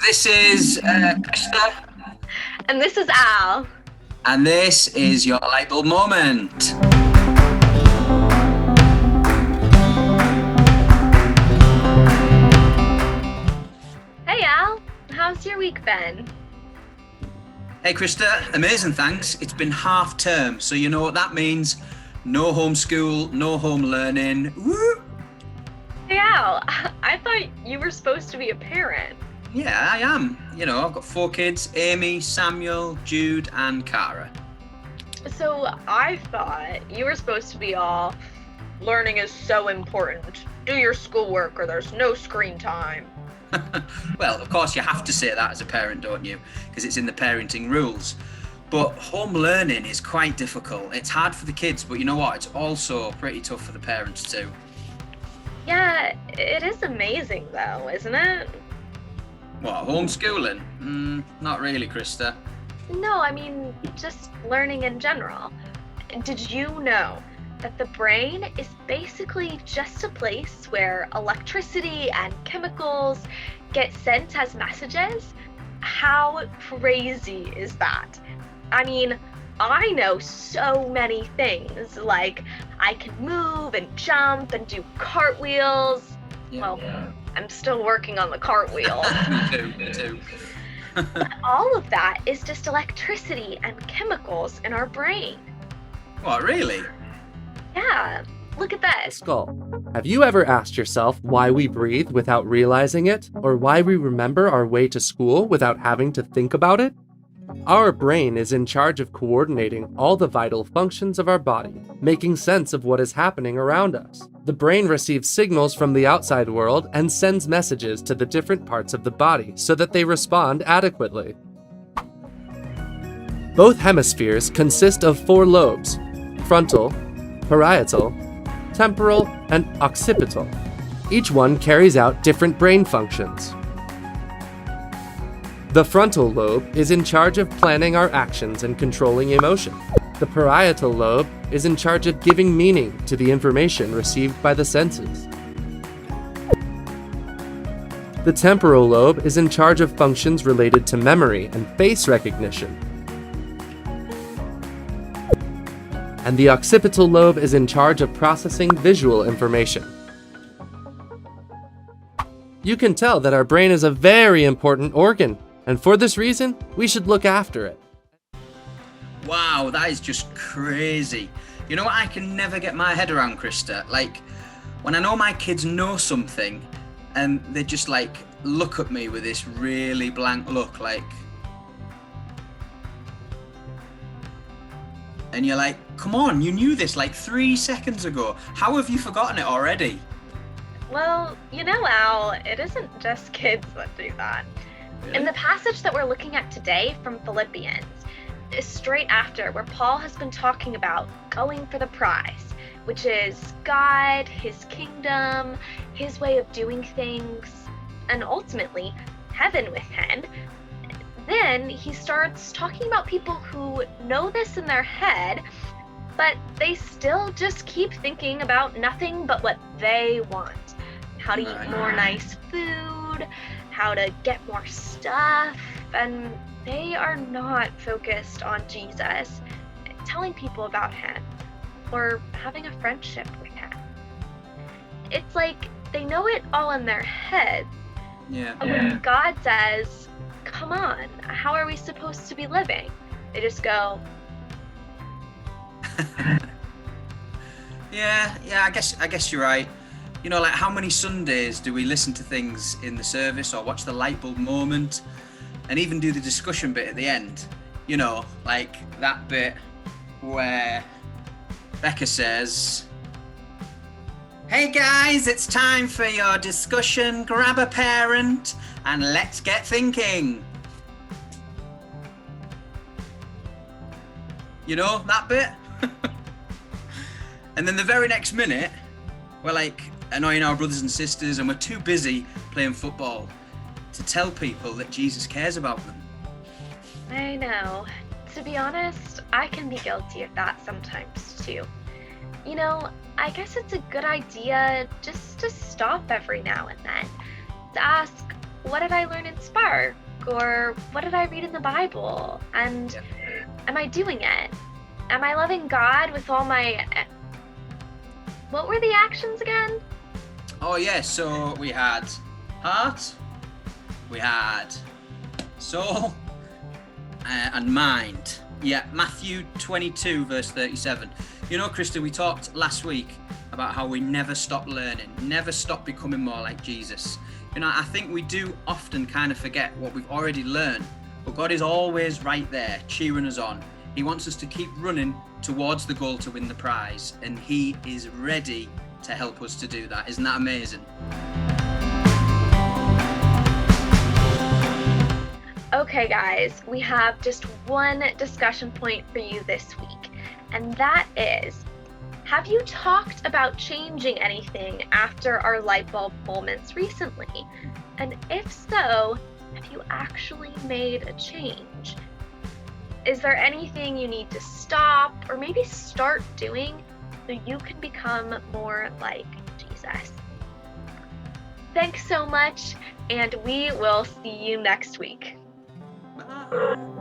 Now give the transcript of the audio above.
This is Christa, And this is Al. and this is your Lightbulb moment. Hey Al, how's your week been? Hey Christa, amazing thanks. It's been half term, so you know what that means. No homeschool, no home learning. Woo! Hey Al, I thought you were supposed to be a parent. Yeah, I am. You know, I've got 4 kids, Amy, Samuel, Jude, and Cara. So I thought you were supposed to be all, learning is so important. Do your schoolwork or there's no screen time. Well, of course you have to say that as a parent, don't you? Because it's in the parenting rules. But home learning is quite difficult. It's hard for the kids, but you know what? It's also pretty tough for the parents too. Yeah, it is amazing though, isn't it? What, homeschooling? Not really, Christa. No, I mean, just learning in general. Did you know that the brain is basically just a place where electricity and chemicals get sent as messages? How crazy is that? I mean, I know so many things, like I can move and jump and do cartwheels. Well, I'm still working on the cartwheel. Me too. But all of that is just electricity and chemicals in our brain. What, really? Yeah, look at this. Skull. Have you ever asked yourself why we breathe without realizing it, or why we remember our way to school without having to think about it? Our brain is in charge of coordinating all the vital functions of our body, making sense of what is happening around us. The brain receives signals from the outside world and sends messages to the different parts of the body so that they respond adequately. Both hemispheres consist of 4 lobes: frontal, parietal, temporal, and occipital. Each one carries out different brain functions. The frontal lobe is in charge of planning our actions and controlling emotion. The parietal lobe is in charge of giving meaning to the information received by the senses. The temporal lobe is in charge of functions related to memory and face recognition. And the occipital lobe is in charge of processing visual information. You can tell that our brain is a very important organ, and for this reason, we should look after it. Wow, that is just crazy. You know what I can never get my head around, Christa? Like, when I know my kids know something, and they just like look at me with this really blank look, like, and you're like, come on, you knew this like 3 seconds ago. How have you forgotten it already? Well, you know, Al, it isn't just kids that do that. In the passage that we're looking at today from Philippians, is straight after where Paul has been talking about going for the prize, which is God, his kingdom, his way of doing things, and ultimately heaven with him. Then he starts talking about people who know this in their head, but they still just keep thinking about nothing but what they want. How to eat more nice food, how to get more stuff, and they are not focused on Jesus, telling people about him, or having a friendship with him. It's like they know it all in their heads, but when God says, come on, how are we supposed to be living? They just go, Yeah, I guess you're right. You know, like how many Sundays do we listen to things in the service or watch the Lightbulb moment and even do the discussion bit at the end? You know, like that bit where Becca says, hey guys, it's time for your discussion. Grab a parent and let's get thinking. You know, that bit? And then the very next minute, we're like annoying our brothers and sisters and we're too busy playing football to tell people that Jesus cares about them. I know. To be honest, I can be guilty of that sometimes too. You know, I guess it's a good idea just to stop every now and then, to ask, what did I learn in Spark? Or what did I read in the Bible? And am I doing it? Am I loving God with all my... What were the actions again? Oh yeah, so we had heart, we had soul, and mind. Yeah, Matthew 22 verse 37. You know, Christa, we talked last week about how we never stop learning, never stop becoming more like Jesus. You know, I think we do often kind of forget what we've already learned, but God is always right there, cheering us on. He wants us to keep running towards the goal to win the prize, and He is ready to help us to do that. Isn't that amazing? Okay, guys, we have just one discussion point for you this week, and that is, have you talked about changing anything after our light bulb moments recently? And if so, have you actually made a change? Is there anything you need to stop or maybe start doing so you can become more like Jesus? Thanks so much, and we will see you next week. Bye.